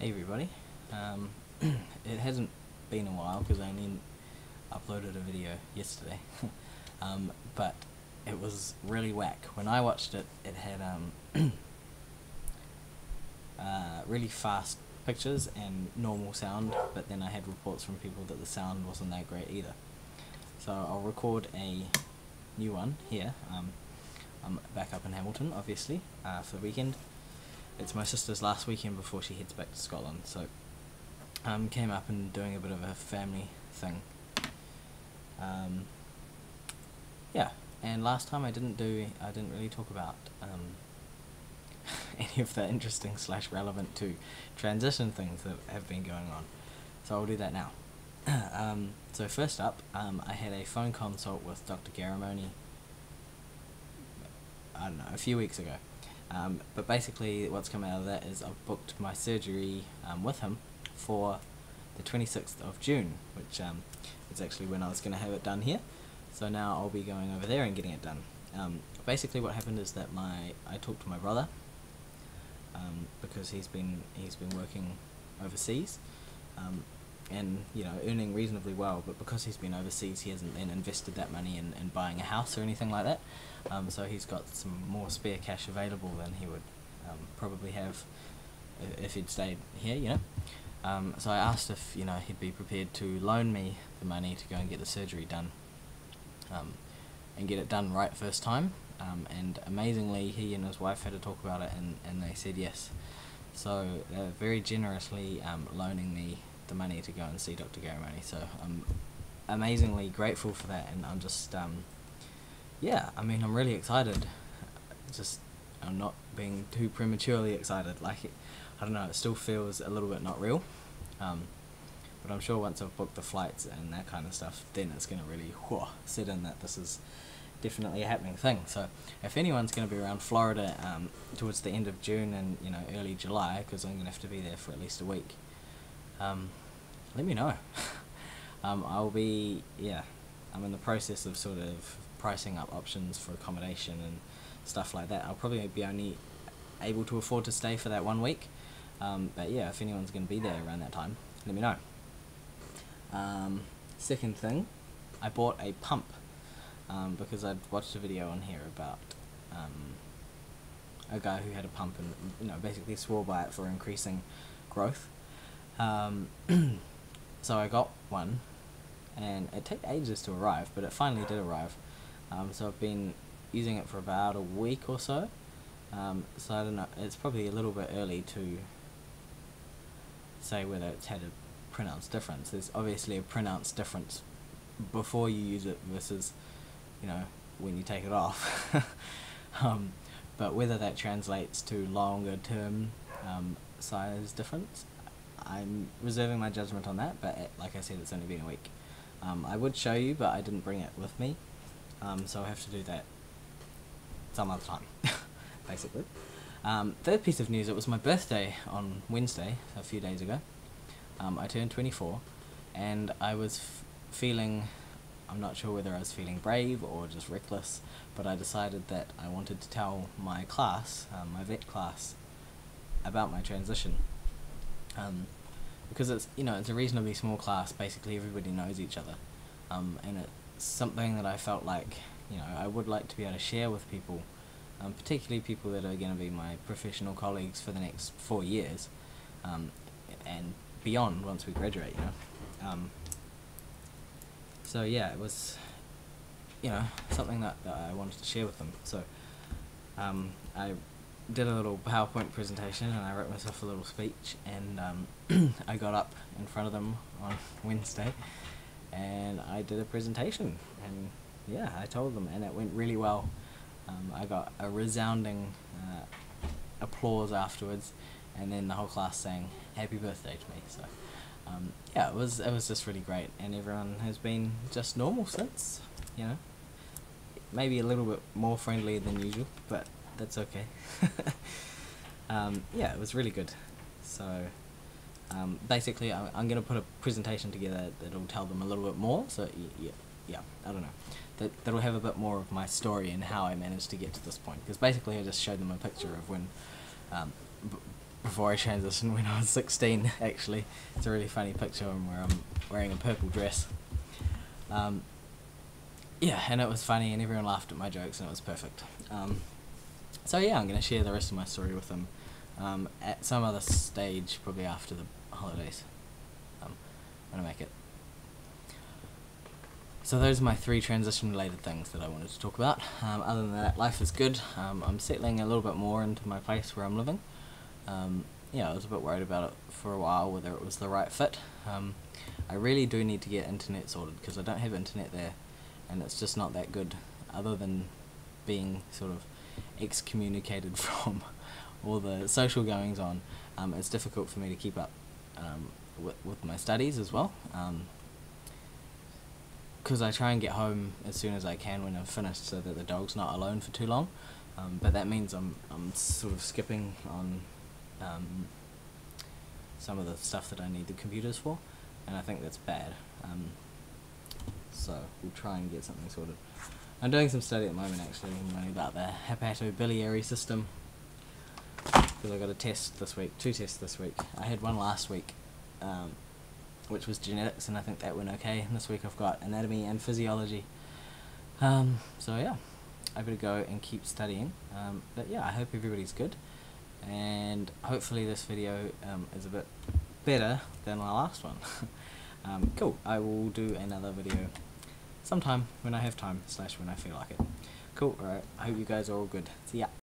Hey everybody, it hasn't been a while because I only uploaded a video yesterday, but it was really whack. When I watched it, it had really fast pictures and normal sound, but then I had reports from people that the sound wasn't that great either. So I'll record a new one here. I'm back up in Hamilton, obviously, for the weekend. It's my sister's last weekend before she heads back to Scotland, so came up and doing a bit of a family thing. Yeah, and last time I didn't really talk about any of the interesting / relevant to transition things that have been going on, so I'll do that now. So first up, I had a phone consult with Dr Garramone, I don't know, a few weeks ago. But basically what's come out of that is I've booked my surgery with him for the 26th of June, which is actually when I was going to have it done here. So now I'll be going over there and getting it done. Basically what happened is that I talked to my brother, because he's been working overseas, and earning reasonably well, but because he's been overseas he hasn't then invested that money in buying a house or anything like that. So he's got some more spare cash available than he would probably have if he'd stayed here, So I asked if he'd be prepared to loan me the money to go and get the surgery done, and get it done right first time. And amazingly, he and his wife had a talk about it, and they said yes. So they're very generously loaning me the money to go and see Dr Garramone. So I'm amazingly grateful for that, and I'm just yeah, I mean, I'm really excited. I'm not being too prematurely excited. I don't know, it still feels a little bit not real. But I'm sure once I've booked the flights and that kind of stuff, then it's going to really set in that this is definitely a happening thing. So if anyone's going to be around Florida towards the end of June and early July, because I'm going to have to be there for at least a week, let me know. I'm in the process of sort of pricing up options for accommodation and stuff like that. I'll probably be only able to afford to stay for that 1 week, but yeah, if anyone's going to be there around that time, let me know. Second thing, I bought a pump, because I'd watched a video on here about a guy who had a pump and basically swore by it for increasing growth. So I got one, and it took ages to arrive, but it finally did arrive. So I've been using it for about a week or so. So I don't know, it's probably a little bit early to say whether it's had a pronounced difference. There's obviously a pronounced difference before you use it versus when you take it off. But whether that translates to longer term size difference, I'm reserving my judgment on that, but like I said, it's only been a week. I would show you, but I didn't bring it with me, so I have to do that some other time, basically. Third piece of news, it was my birthday on Wednesday, a few days ago. I turned 24, and I was feeling, I'm not sure whether I was feeling brave or just reckless, but I decided that I wanted to tell my class, my vet class, about my transition. Because it's it's a reasonably small class. Basically everybody knows each other, and it's something that I felt like I would like to be able to share with people, particularly people that are going to be my professional colleagues for the next 4 years, and beyond once we graduate. So yeah, it was something that I wanted to share with them. So I did a little PowerPoint presentation, and I wrote myself a little speech, and I got up in front of them on Wednesday and I did a presentation, and yeah, I told them, and it went really well. I got a resounding applause afterwards, and then the whole class sang happy birthday to me. So yeah, it was just really great, and everyone has been just normal since, maybe a little bit more friendly than usual, but that's okay. Yeah, it was really good. So basically I'm going to put a presentation together that'll tell them a little bit more, so yeah, I don't know, that'll have a bit more of my story and how I managed to get to this point, because basically I just showed them a picture of when before I transitioned when I was 16 actually. It's a really funny picture where I'm wearing a purple dress. Yeah, and it was funny and everyone laughed at my jokes and it was perfect. So yeah, I'm going to share the rest of my story with them at some other stage, probably after the holidays, when I make it. So those are my 3 transition related things that I wanted to talk about. Other than that, life is good. I'm settling a little bit more into my place where I'm living. Yeah, I was a bit worried about it for a while, whether it was the right fit. I really do need to get internet sorted because I don't have internet there and it's just not that good, other than being sort of excommunicated from all the social goings on. It's difficult for me to keep up with my studies as well, because I try and get home as soon as I can when I'm finished so that the dog's not alone for too long, but that means I'm sort of skipping on some of the stuff that I need the computers for, and I think that's bad. So we'll try and get something sorted. I'm doing some study at the moment actually, learning about the hepatobiliary system, because I got a test this week, 2 tests this week. I had one last week, which was genetics, and I think that went okay. And this week I've got anatomy and physiology. So yeah, I better go and keep studying. But yeah, I hope everybody's good, and hopefully this video is a bit better than my last one. Cool, I will do another video sometime when I have time / when I feel like it. Cool, alright, I hope you guys are all good. See ya.